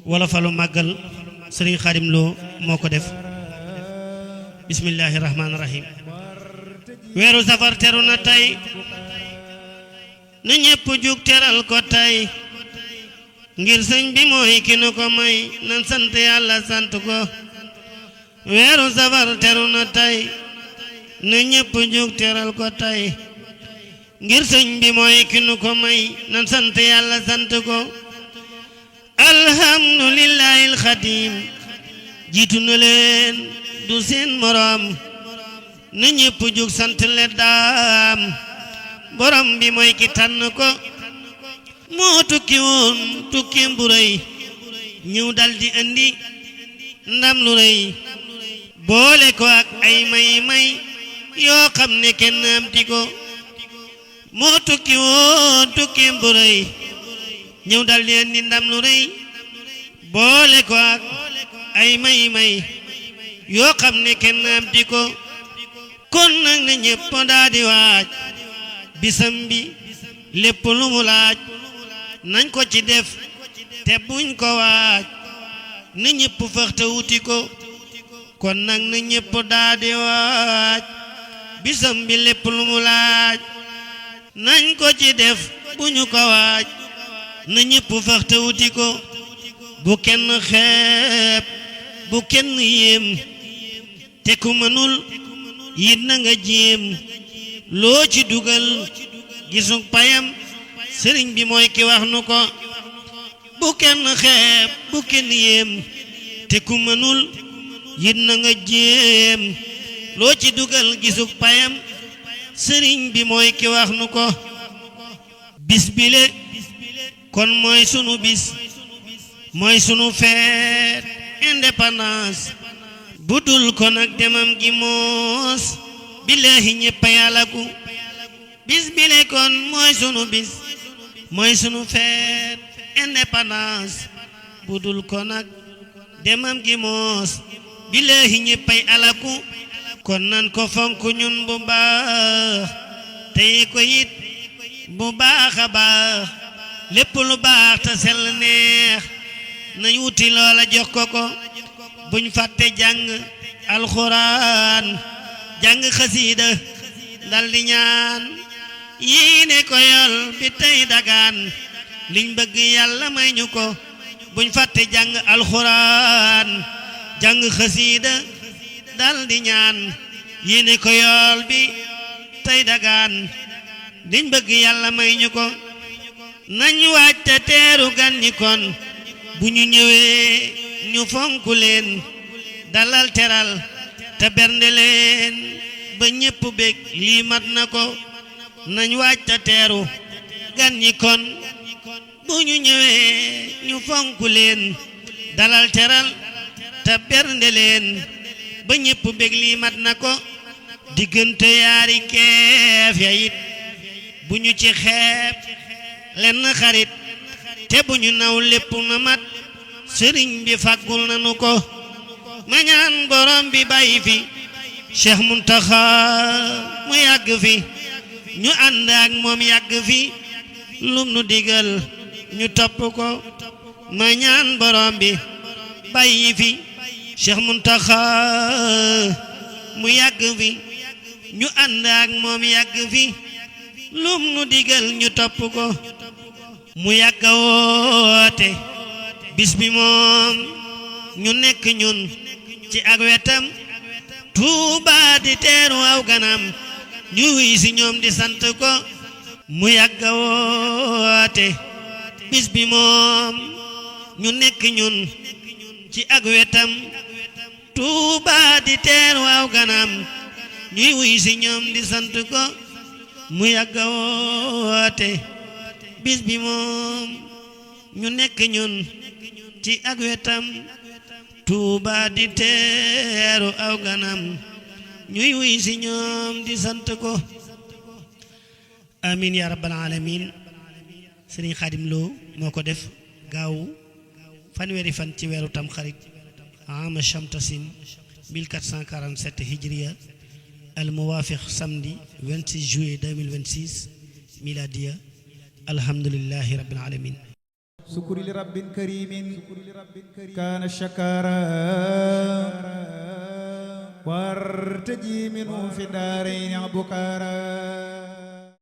wala falu màggal sëriñ Xaadim Lo moo ko def. bismillahi rahmaani rahim. weeru safar teru na tey na ñépp jug teral ko tey ngir sëñ bi mooy ki nu ko may nan sant yàlla sant ko. weeru safar teru na tey na ñépp jug teral ko tey ngir sëñ bi mooy ki nu ko may nan sant yàlla sant ko. alhamdulillahi alxadim jiitu na leen du seen moroom na ñépp jug sant le daam borom bi mooy ki tànn ko. moo tukki woon tukkeem bu rëy ñëw daldi andi ndam lu rëy boole ko ak ay may yoo xam ne kenn amti ko. moo tukki woon tukkeem bu rëy ñëw daldi andi ndam lu rëy boole ko ak ay may yoo xam ne kenn amti ko. kon nag na ñépp daldi waaj bisam bi lépp lu mu laaj nañ ko ci def te buñ ko waaj na ñépp fëxte wuti ko. kon nag na ñépp daldi waaj bisam bi lépp lu mu laaj nañ ko ci def buñu ko waaj na ñépp fëxte wuti ko. bu kenn xeeb bu kenn yéem te ku mënul yit na nga jéem loo ci dugal gisug payam sëriñ bi mooy ki wax nu ko. bu kenn xeeb bu kenn yéem te ku mënul yit na nga jéem loo ci dugal gisug payam sëriñ bi mooy ki wax nu ko. bis bile kon mooy sunu bis mooy sunu feet indépendance bu dul ko nag demam gi moos billaahi ñépp yàllaku. bis bile kon mooy sunu bis mooy sunu feet indépendance bu dul ko nag demam gi moos billaahi ñéppay alaku. kon nan ko fonk ñun bu baax tey ko it bu baax a baax lépp lu baax te sell neex nañ wuti loola jox ko ko. buñ fàtte jàng alxuraan jàng xasiida daldi ñaan yéene ko yol bi tey dagaan liñ bëgg yàlla may ñu ko. buñ fàtte jàng alxuraan jàng xasiida daldi ñaan yéene ko yol bi tey dagaan liñ bëgg yàlla may ñu ko. nañ waaj te teeru gan ñi kon bu ñu ñëwee ñu fonk leen dalal teral te bernde leen ba ñépp bég lii mat na ko. nañ waaj te teeru gan ñi kon bu ñu ñëwee ñu fonk leen dalal teral te bernde leen ba ñépp bég lii mat na ko. diggante yaari keef ya it bu ñu ci xeeb lenn xarit te bu ñu naw lépp na mat sëriñ bi fàggul nanu ko. ma ñaan borom bi bàyyi fi Cheikh Muntaxa mu yàgg fi ñu ànd ak moom yàgg fi lum nu digal ñu topp ko. ma ñaan borom bi bàyyi fi Cheikh Muntaxa mu yàgg fi ñu ànd ak moom yàgg fi lum nu digal ñu topp ko. mu yàgg a woote bis bi moom ñu nekk ñun ci ak wetam Tuuba di teeru aw ganam ñu wuy si ñoom di sant ko. mu yàgg a woote bis bi moom ñu nekk ñun ci ak wetam Tuuba di teeru aw ganam ñuy wuy si ñoom di sant ko. mu yàgg a woote bis bi moom ñu nekk ñun ci ak wetam Tuuba di teeru aw ganam ñuy wuy si ñoom di sant ko. amin ya rabbal alamin. sëriñ Xaadim Lo moo ko def gaaw fanweeri fan ci weeru tam xarit ama shamtasin 1447 hijriya al muwafiq samedi 26 juillet 2026 miladiya. alhamdulillahi rabbil alamin. sukuri li rabbin karimin kaana shakara wartaji minhu fi daarayni bukara